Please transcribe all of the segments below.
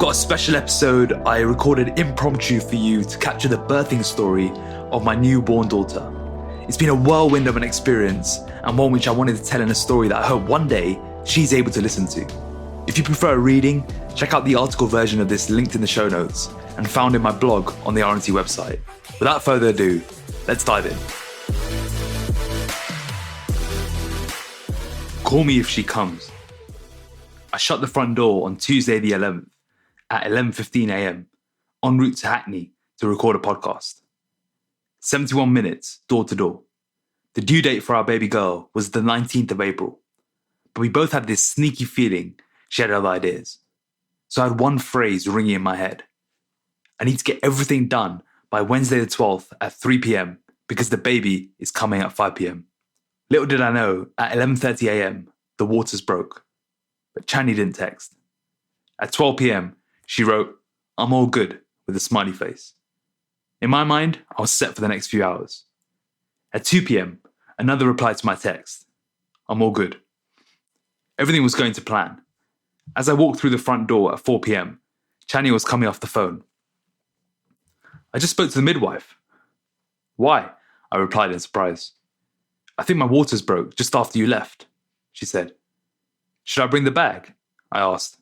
got a special episode I recorded impromptu for you to capture the birthing story of my newborn daughter. It's been a whirlwind of an experience and one which I wanted to tell in a story that I hope one day she's able to listen to. If you prefer reading, check out the article version of this linked in the show notes and found in my blog on the RNT website. Without further ado, let's dive in. Call me if she comes. I shut the front door on Tuesday the 11th at 11:15 a.m. en route to Hackney to record a podcast. 71 minutes door to door. The due date for our baby girl was the 19th of April, but we both had this sneaky feeling she had other ideas. So I had one phrase ringing in my head. I need to get everything done by Wednesday the 12th at 3 p.m. because the baby is coming at 5 p.m. Little did I know, at 11:30 a.m, the waters broke. But Chani didn't text. At 12 p.m, she wrote, "I'm all good," with a smiley face. In my mind, I was set for the next few hours. At 2 p.m, another reply to my text. "I'm all good." Everything was going to plan. As I walked through the front door at 4 p.m, Chani was coming off the phone. "I just spoke to the midwife." "Why?" I replied in surprise. "I think my waters broke just after you left," she said. "Should I bring the bag?" I asked.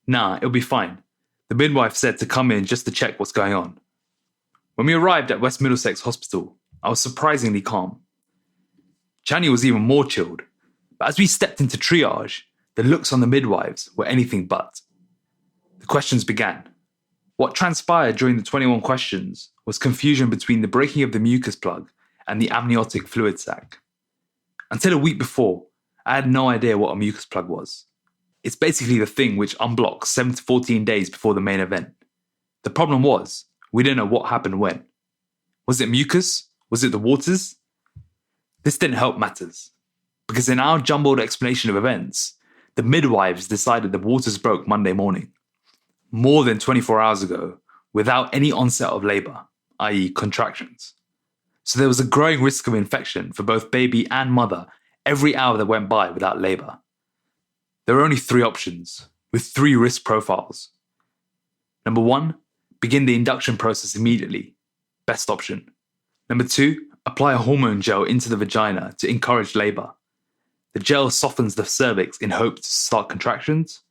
"Nah, it'll be fine. The midwife said to come in just to check what's going on." When we arrived at West Middlesex Hospital, I was surprisingly calm. Chani was even more chilled, but as we stepped into triage, the looks on the midwives were anything but. The questions began. What transpired during the 21 questions was confusion between the breaking of the mucus plug and the amniotic fluid sac. Until a week before, I had no idea what a mucus plug was. It's basically the thing which unblocks 7 to 14 days before the main event. The problem was, we didn't know what happened when. Was it mucus? Was it the waters? This didn't help matters, because in our jumbled explanation of events, the midwives decided the waters broke Monday morning, more than 24 hours ago, without any onset of labour, i.e. contractions. So there was a growing risk of infection for both baby and mother every hour that went by without labour. There were only 3 options, with 3 risk profiles. Number 1, begin the induction process immediately. Best option. Number 2, apply a hormone gel into the vagina to encourage labour. The gel softens the cervix in hope to start contractions,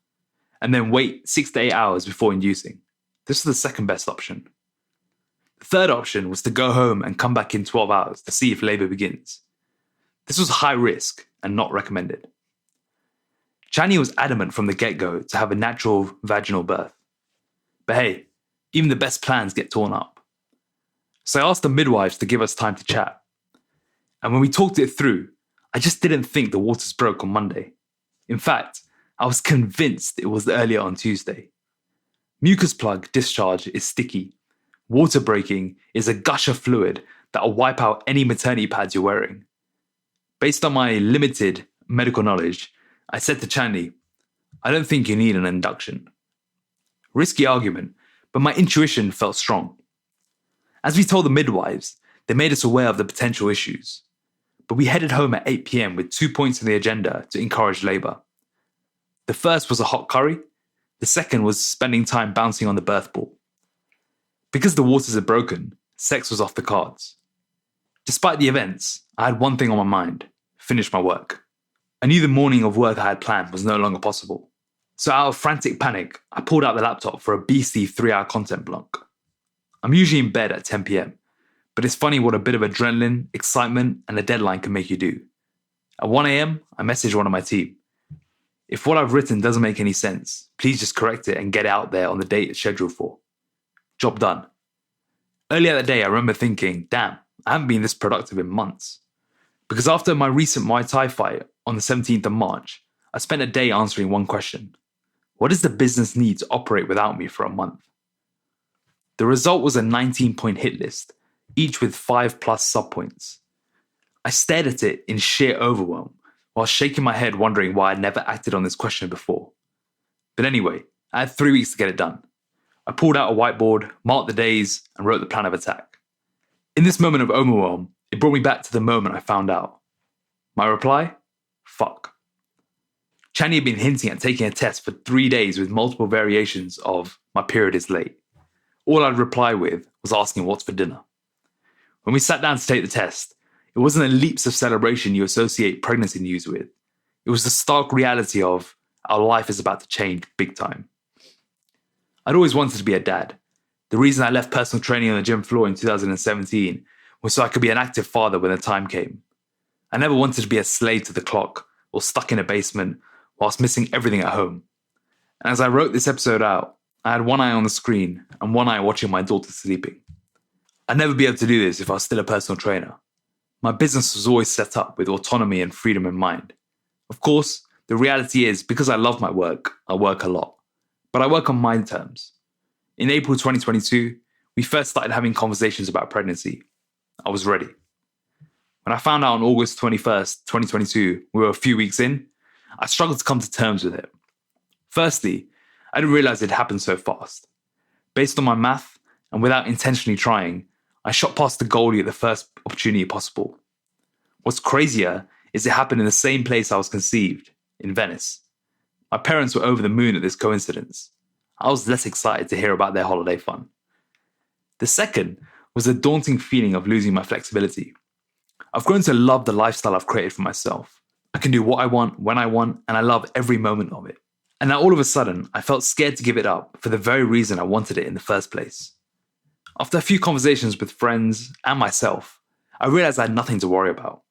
and then wait 6 to 8 hours before inducing. This was the second best option. The third option was to go home and come back in 12 hours to see if labour begins. This was high risk and not recommended. Chani was adamant from the get-go to have a natural vaginal birth. But hey, even the best plans get torn up. So I asked the midwives to give us time to chat. And when we talked it through, I just didn't think the waters broke on Monday. In fact, I was convinced it was earlier on Tuesday. Mucus plug discharge is sticky. Water breaking is a gush of fluid that will wipe out any maternity pads you're wearing. Based on my limited medical knowledge, I said to Chani, "I don't think you need an induction." Risky argument, but my intuition felt strong. As we told the midwives, they made us aware of the potential issues. But we headed home at 8 p.m. with 2 points on the agenda to encourage labour. The first was a hot curry. The second was spending time bouncing on the birth ball. Because the waters had broken, sex was off the cards. Despite the events, I had one thing on my mind: finish my work. I knew the morning of work I had planned was no longer possible. So out of frantic panic, I pulled out the laptop for a beastly 3-hour content block. I'm usually in bed at 10 p.m, but it's funny what a bit of adrenaline, excitement, and a deadline can make you do. At 1 a.m, I messaged one of my team. If what I've written doesn't make any sense, please just correct it and get it out there on the date it's scheduled for. Job done. Earlier that day, I remember thinking, damn, I haven't been this productive in months. Because after my recent Muay Thai fight on the 17th of March, I spent a day answering one question. What does the business need to operate without me for a month? The result was a 19-point hit list, each with 5+ subpoints. I stared at it in sheer overwhelm, while shaking my head wondering why I'd never acted on this question before. But anyway, I had 3 weeks to get it done. I pulled out a whiteboard, marked the days, and wrote the plan of attack. In this moment of overwhelm, it brought me back to the moment I found out. My reply? Fuck. Chani had been hinting at taking a test for 3 days with multiple variations of "my period is late." All I'd reply with was asking what's for dinner. When we sat down to take the test, it wasn't the leaps of celebration you associate pregnancy news with. It was the stark reality of our life is about to change big time. I'd always wanted to be a dad. The reason I left personal training on the gym floor in 2017 was so I could be an active father when the time came. I never wanted to be a slave to the clock or stuck in a basement whilst missing everything at home. And as I wrote this episode out, I had one eye on the screen and one eye watching my daughter sleeping. I'd never be able to do this if I was still a personal trainer. My business was always set up with autonomy and freedom in mind. Of course, the reality is, because I love my work, I work a lot. But I work on my terms. In April 2022, we first started having conversations about pregnancy. I was ready. When I found out on August 21st, 2022, we were a few weeks in, I struggled to come to terms with it. Firstly, I didn't realize it happened so fast. Based on my math, and without intentionally trying, I shot past the goalie at the first opportunity possible. What's crazier is it happened in the same place I was conceived, in Venice. My parents were over the moon at this coincidence. I was less excited to hear about their holiday fun. The second was the daunting feeling of losing my flexibility. I've grown to love the lifestyle I've created for myself. I can do what I want, when I want, and I love every moment of it. And now all of a sudden, I felt scared to give it up for the very reason I wanted it in the first place. After a few conversations with friends and myself, I realized I had nothing to worry about.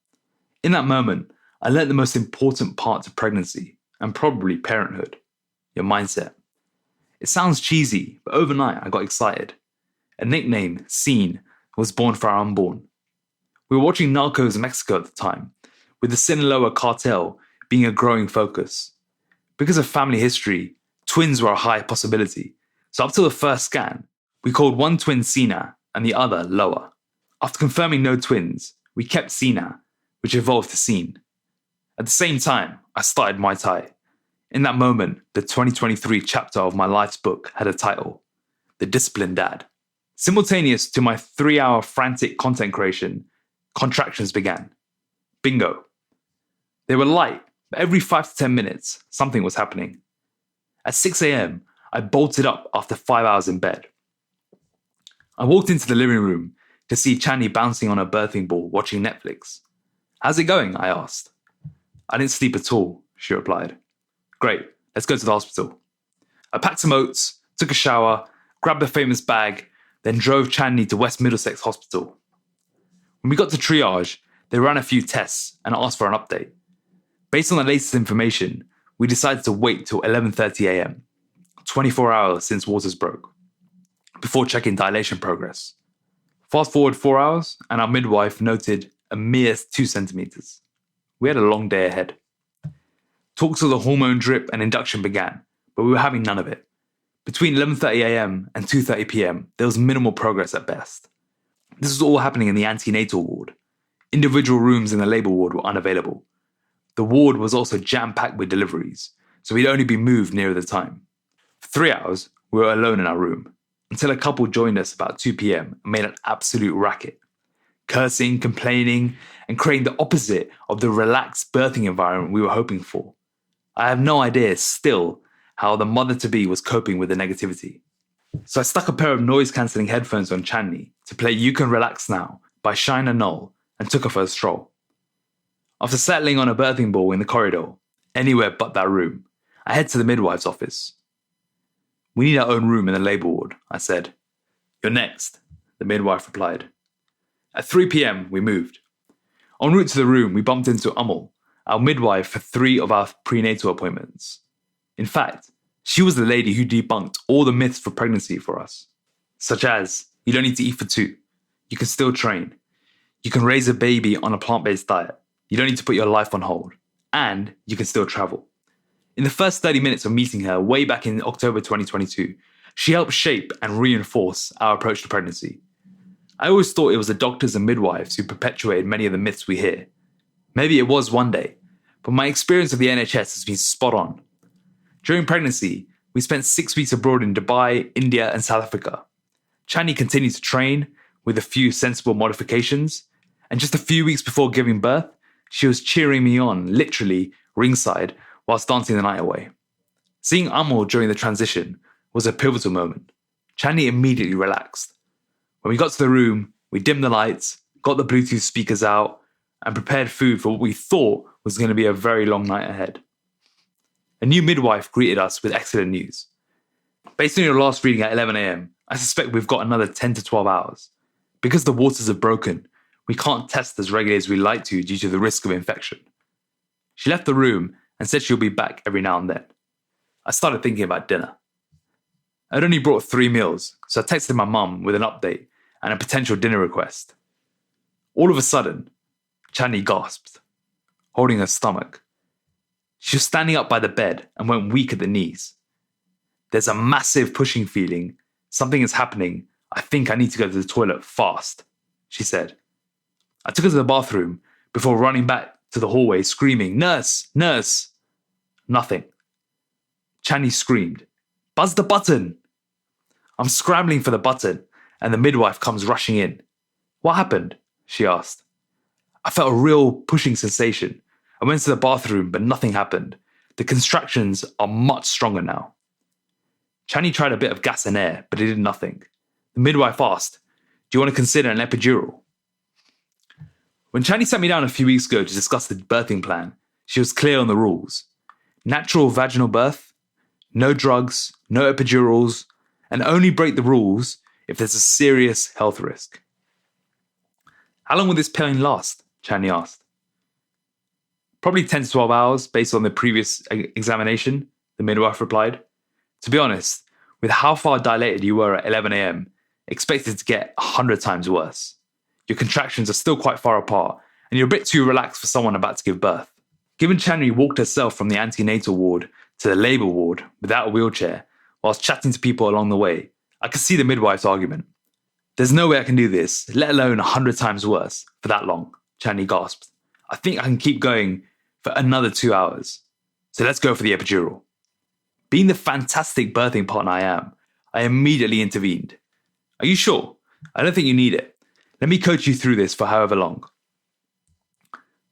In that moment, I learned the most important part to pregnancy, and probably parenthood: your mindset. It sounds cheesy, but overnight I got excited. A nickname, Scene, was born for our unborn. We were watching Narcos Mexico at the time, with the Sinaloa cartel being a growing focus. Because of family history, twins were a high possibility, so up till the first scan, we called one twin Sina and the other Loa. After confirming no twins, we kept Sina, which evolved to Scene. At the same time, I started Muay Thai. In that moment, the 2023 chapter of my life's book had a title: The Disciplined Dad. Simultaneous to my 3-hour frantic content creation, contractions began. Bingo. They were light, but every 5 to 10 minutes, something was happening. At 6 a.m., I bolted up after 5 hours in bed. I walked into the living room to see Chani bouncing on her birthing ball watching Netflix. "How's it going?" I asked. "I didn't sleep at all," she replied. "Great, let's go to the hospital." I packed some oats, took a shower, grabbed the famous bag, then drove Chani to West Middlesex Hospital. When we got to triage, they ran a few tests and asked for an update. Based on the latest information, we decided to wait till 11:30 a.m., 24 hours since waters broke, before checking dilation progress. Fast forward 4 hours, and our midwife noted a mere 2 centimeters. We had a long day ahead. Talks of the hormone drip and induction began, but we were having none of it. Between 11:30 a.m. and 2:30 p.m., there was minimal progress at best. This was all happening in the antenatal ward. Individual rooms in the labour ward were unavailable. The ward was also jam-packed with deliveries, so we'd only be moved nearer the time. For 3 hours, we were alone in our room, until a couple joined us about 2 p.m. and made an absolute racket, cursing, complaining, and creating the opposite of the relaxed birthing environment we were hoping for. I have no idea still how the mother-to-be was coping with the negativity. So I stuck a pair of noise-cancelling headphones on Chani to play You Can Relax Now by Shina Knoll and took her for a stroll. After settling on a birthing ball in the corridor, anywhere but that room, I head to the midwife's office. "We need our own room in the labour ward," I said. "You're next," the midwife replied. At 3 p.m, we moved. En route to the room, we bumped into Amal, our midwife for 3 of our prenatal appointments. In fact, she was the lady who debunked all the myths for pregnancy for us, such as, you don't need to eat for 2, you can still train, you can raise a baby on a plant-based diet, you don't need to put your life on hold, and you can still travel. In the first 30 minutes of meeting her way back in October 2022, she helped shape and reinforce our approach to pregnancy. I always thought it was the doctors and midwives who perpetuated many of the myths we hear. Maybe it was one day, but my experience of the NHS has been spot on. During pregnancy, we spent 6 weeks abroad in Dubai, India, and South Africa. Chani continued to train with a few sensible modifications, and just a few weeks before giving birth, she was cheering me on, literally ringside, whilst dancing the night away. Seeing Amol during the transition was a pivotal moment. Channy immediately relaxed. When we got to the room, we dimmed the lights, got the Bluetooth speakers out, and prepared food for what we thought was going to be a very long night ahead. A new midwife greeted us with excellent news. Based on your last reading at 11 a.m, I suspect we've got another 10 to 12 hours. Because the waters are broken, we can't test as regularly as we like to due to the risk of infection. She left the room and said she'll be back every now and then. I started thinking about dinner. I'd only brought 3 meals, so I texted my mum with an update and a potential dinner request. All of a sudden, Channy gasped, holding her stomach. She was standing up by the bed and went weak at the knees. There's a massive pushing feeling. Something is happening. I think I need to go to the toilet fast, she said. I took her to the bathroom before running back to the hallway screaming, "Nurse! Nurse!" Nothing. Channy screamed, "Buzz the button!" I'm scrambling for the button and the midwife comes rushing in. "What happened?" she asked. I felt a real pushing sensation. I went to the bathroom, but nothing happened. The contractions are much stronger now. Channy tried a bit of gas and air, but it did nothing. The midwife asked, "Do you want to consider an epidural?" When Channy sat me down a few weeks ago to discuss the birthing plan, she was clear on the rules. Natural vaginal birth, no drugs, no epidurals, and only break the rules if there's a serious health risk. "How long will this pain last?" Channy asked. "Probably 10 to 12 hours based on the previous examination," the midwife replied. "To be honest, with how far dilated you were at 11 a.m, expected to get 100 times worse. Your contractions are still quite far apart, and you're a bit too relaxed for someone about to give birth." Given Channy walked herself from the antenatal ward to the labour ward without a wheelchair, whilst chatting to people along the way, I could see the midwife's argument. "There's no way I can do this, let alone 100 times worse, for that long," Channy gasped. "I think I can keep going for another 2 hours. So let's go for the epidural." Being the fantastic birthing partner I am, I immediately intervened. "Are you sure? I don't think you need it. Let me coach you through this for however long."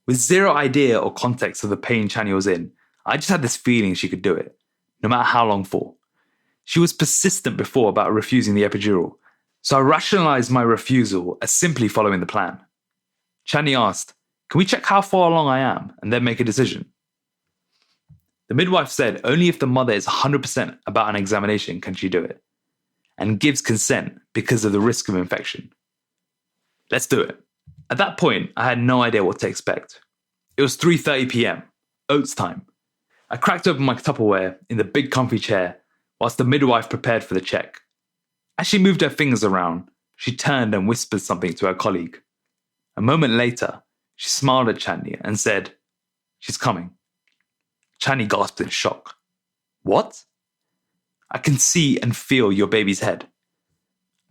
With zero idea or context of the pain Channy was in, I just had this feeling she could do it, no matter how long for. She was persistent before about refusing the epidural, so I rationalized my refusal as simply following the plan. Channy asked, "Can we check how far along I am and then make a decision?" The midwife said only if the mother is 100% about an examination can she do it, and gives consent because of the risk of infection. Let's do it. At that point, I had no idea what to expect. It was 3:30 p.m, oats time. I cracked open my Tupperware in the big comfy chair whilst the midwife prepared for the check. As she moved her fingers around, she turned and whispered something to her colleague. A moment later, she smiled at Channy and said, "She's coming." Channy gasped in shock. "What?" "I can see and feel your baby's head."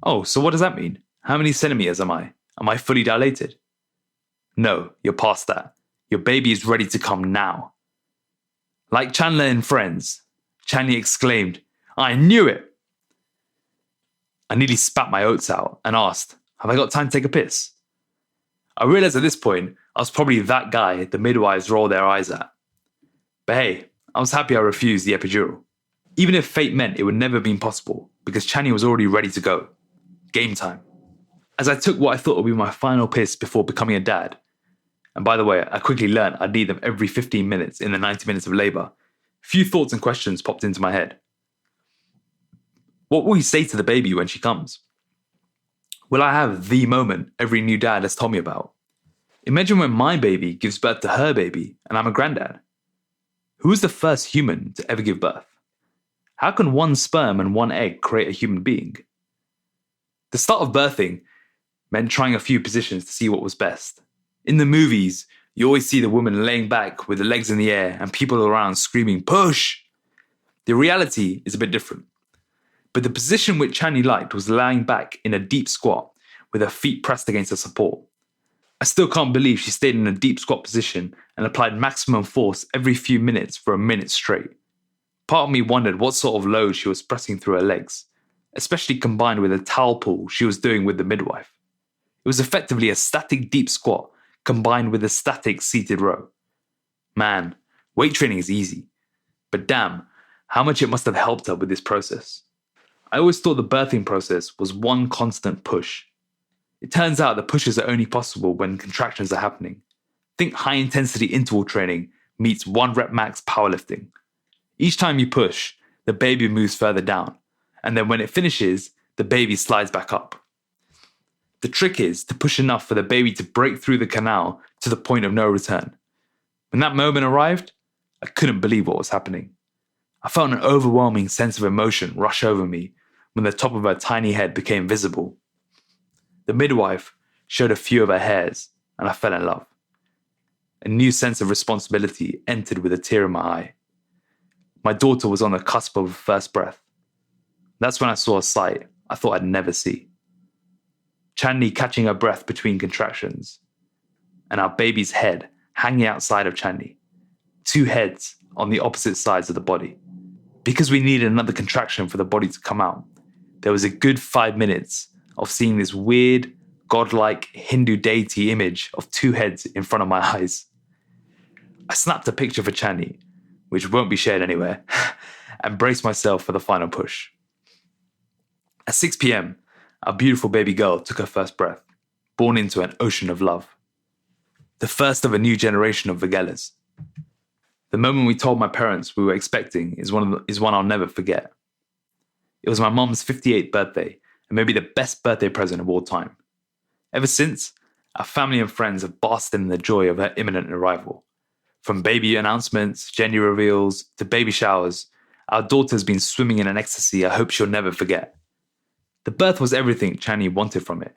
"Oh, so what does that mean? How many centimeters am I? Am I fully dilated?" "No, you're past that. Your baby is ready to come now." Like Chandler in Friends, Channy exclaimed, "I knew it!" I nearly spat my oats out and asked, "Have I got time to take a piss?" I realized at this point I was probably that guy the midwives roll their eyes at. But hey, I was happy I refused the epidural. Even if fate meant it would never have been possible, because Channy was already ready to go. Game time. As I took what I thought would be my final piss before becoming a dad, and by the way, I quickly learned I'd need them every 15 minutes in the 90 minutes of labour, a few thoughts and questions popped into my head. What will you say to the baby when she comes? Will I have the moment every new dad has told me about? Imagine when my baby gives birth to her baby and I'm a granddad. Who is the first human to ever give birth? How can one sperm and one egg create a human being? The start of birthing meant trying a few positions to see what was best. In the movies, you always see the woman laying back with the legs in the air and people around screaming, "Push!" The reality is a bit different. But the position which Channy liked was lying back in a deep squat with her feet pressed against the support. I still can't believe she stayed in a deep squat position and applied maximum force every few minutes for a minute straight. Part of me wondered what sort of load she was pressing through her legs, especially combined with the towel pull she was doing with the midwife. It was effectively a static deep squat combined with a static seated row. Man, weight training is easy. But damn, how much it must have helped her with this process. I always thought the birthing process was one constant push. It turns out the pushes are only possible when contractions are happening. Think high intensity interval training meets 1 rep max powerlifting. Each time you push, the baby moves further down, and then when it finishes, the baby slides back up. The trick is to push enough for the baby to break through the canal to the point of no return. When that moment arrived, I couldn't believe what was happening. I felt an overwhelming sense of emotion rush over me when the top of her tiny head became visible. The midwife showed a few of her hairs, and I fell in love. A new sense of responsibility entered with a tear in my eye. My daughter was on the cusp of her first breath. That's when I saw a sight I thought I'd never see. Chandni catching her breath between contractions, and our baby's head hanging outside of Chandni. 2 heads on the opposite sides of the body. Because we needed another contraction for the body to come out, there was a good 5 minutes of seeing this weird, godlike Hindu deity image of 2 heads in front of my eyes. I snapped a picture for Chandni, which won't be shared anywhere, and braced myself for the final push. At 6 p.m, our beautiful baby girl took her first breath, born into an ocean of love. The first of a new generation of Vagelas. The moment we told my parents we were expecting is one I'll never forget. It was my mom's 58th birthday, and maybe the best birthday present of all time. Ever since, our family and friends have basked in the joy of her imminent arrival. From baby announcements, gender reveals, to baby showers, our daughter's been swimming in an ecstasy I hope she'll never forget. The birth was everything Chandni wanted from it.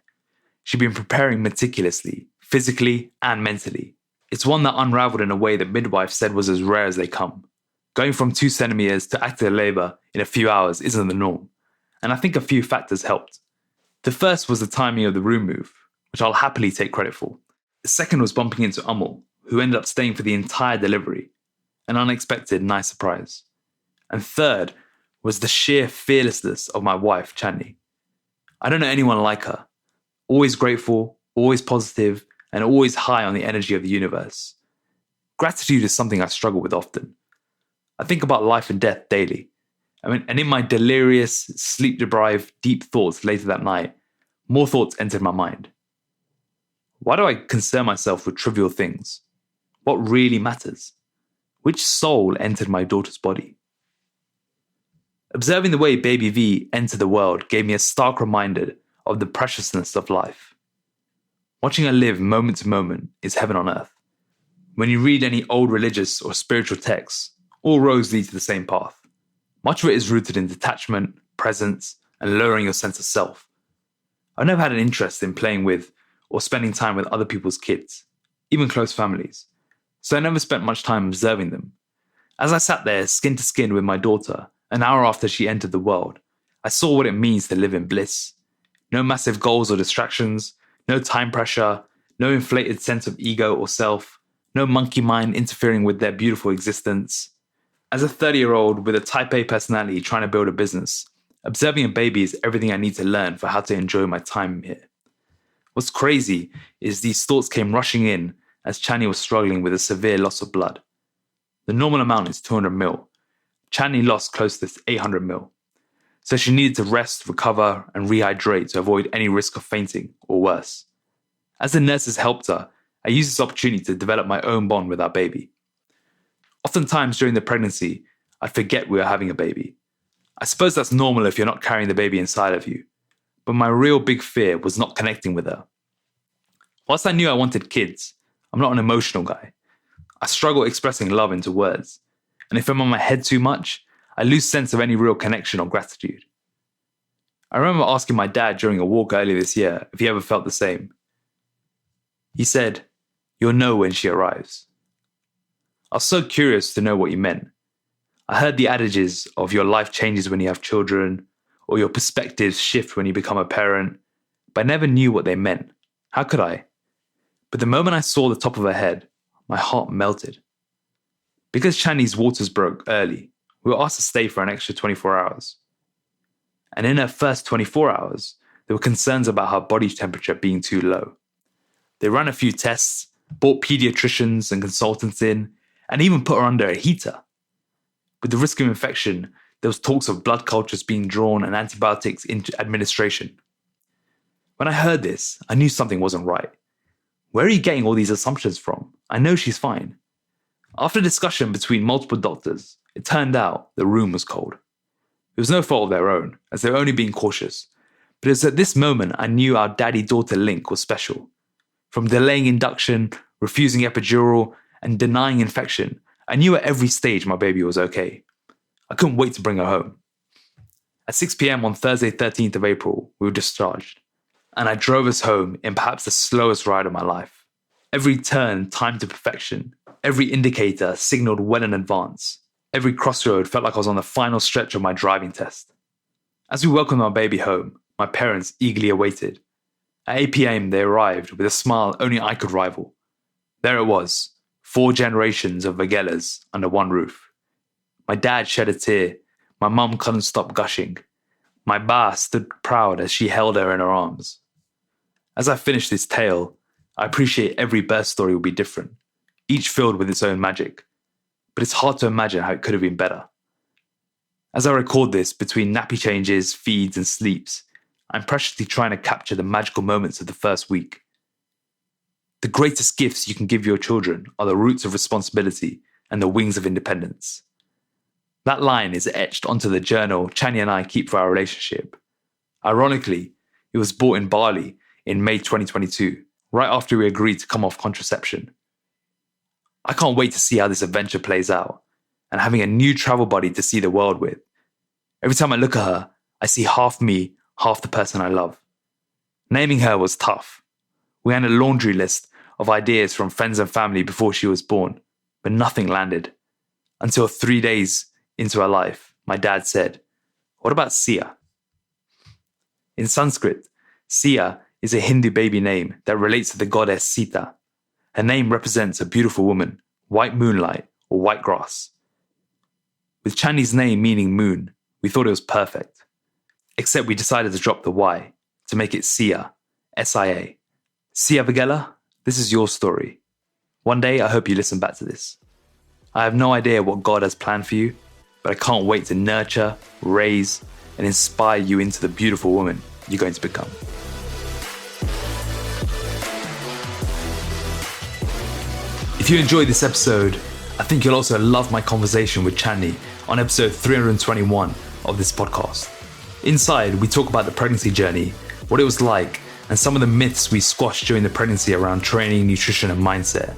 She'd been preparing meticulously, physically and mentally. It's one that unraveled in a way that midwives said was as rare as they come. Going from 2 centimeters to active labor in a few hours isn't the norm, and I think a few factors helped. The first was the timing of the room move, which I'll happily take credit for. The second was bumping into Amol, who ended up staying for the entire delivery, an unexpected nice surprise. And third was the sheer fearlessness of my wife, Chandni. I don't know anyone like her. Always grateful, always positive, and always high on the energy of the universe. Gratitude is something I struggle with often. I think about life and death daily. And in my delirious, sleep-deprived, deep thoughts later that night, more thoughts entered my mind. Why do I concern myself with trivial things? What really matters? Which soul entered my daughter's body? Observing the way baby V entered the world gave me a stark reminder of the preciousness of life. Watching her live moment to moment is heaven on earth. When you read any old religious or spiritual texts, all roads lead to the same path. Much of it is rooted in detachment, presence, and lowering your sense of self. I've never had an interest in playing with or spending time with other people's kids, even close families, so I never spent much time observing them. As I sat there skin to skin with my daughter, an hour after she entered the world, I saw what it means to live in bliss. No massive goals or distractions, no time pressure, no inflated sense of ego or self, no monkey mind interfering with their beautiful existence. As a 30-year-old with a type A personality trying to build a business, observing a baby is everything I need to learn for how to enjoy my time here. What's crazy is these thoughts came rushing in as Chandni was struggling with a severe loss of blood. The normal amount is 200 ml. Chandni lost close to 800 ml. So she needed to rest, recover, and rehydrate to avoid any risk of fainting or worse. As the nurses helped her, I used this opportunity to develop my own bond with our baby. Oftentimes during the pregnancy, I'd forget we were having a baby. I suppose that's normal if you're not carrying the baby inside of you. But my real big fear was not connecting with her. Whilst I knew I wanted kids, I'm not an emotional guy. I struggle expressing love into words. And if I'm on my head too much, I lose sense of any real connection or gratitude. I remember asking my dad during a walk earlier this year if he ever felt the same. He said, "You'll know when she arrives." I was so curious to know what he meant. I heard the adages of your life changes when you have children, or your perspectives shift when you become a parent, but I never knew what they meant. How could I? But the moment I saw the top of her head, my heart melted. Because Chandni's waters broke early, we were asked to stay for an extra 24 hours. And in her first 24 hours, there were concerns about her body temperature being too low. They ran a few tests, brought pediatricians and consultants in, and even put her under a heater. With the risk of infection, there was talks of blood cultures being drawn and antibiotics into administration. When I heard this, I knew something wasn't right. Where are you getting all these assumptions from? I know she's fine. After discussion between multiple doctors, it turned out the room was cold. It was no fault of their own, as they were only being cautious. But it was at this moment I knew our daddy-daughter link was special. From delaying induction, refusing epidural, and denying infection, I knew at every stage my baby was okay. I couldn't wait to bring her home. At 6 p.m. on Thursday 13th of April, we were discharged, and I drove us home in perhaps the slowest ride of my life. Every turn timed to perfection, every indicator signaled well in advance. Every crossroad felt like I was on the final stretch of my driving test. As we welcomed our baby home, my parents eagerly awaited. At 8 p.m. they arrived with a smile only I could rival. There it was, 4 generations of Vagelas under one roof. My dad shed a tear. My mum couldn't stop gushing. My ba stood proud as she held her in her arms. As I finish this tale, I appreciate every birth story will be different, each filled with its own magic. But it's hard to imagine how it could have been better. As I record this between nappy changes, feeds, and sleeps, I'm preciously trying to capture the magical moments of the first week. The greatest gifts you can give your children are the roots of responsibility and the wings of independence. That line is etched onto the journal Chani and I keep for our relationship. Ironically, it was bought in Bali in May 2022, right after we agreed to come off contraception. I can't wait to see how this adventure plays out, and having a new travel buddy to see the world with. Every time I look at her, I see half me, half the person I love. Naming her was tough. We had a laundry list of ideas from friends and family before she was born, but nothing landed. Until 3 days into her life, my dad said, "What about Sia?" In Sanskrit, Sia is a Hindu baby name that relates to the goddess Sita. Her name represents a beautiful woman, white moonlight, or white grass. With Chani's name meaning moon, we thought it was perfect. Except we decided to drop the Y to make it Sia, S-I-A. Sia Vagela, this is your story. One day I hope you listen back to this. I have no idea what God has planned for you, but I can't wait to nurture, raise, and inspire you into the beautiful woman you're going to become. If you enjoyed this episode, I think you'll also love my conversation with Chani on episode 321 of this podcast. Inside, we talk about the pregnancy journey, what it was like, and some of the myths we squashed during the pregnancy around training, nutrition, and mindset.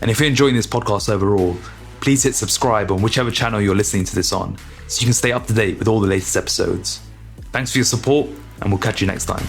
And if you're enjoying this podcast overall, please hit subscribe on whichever channel you're listening to this on, so you can stay up to date with all the latest episodes. Thanks for your support, and we'll catch you next time.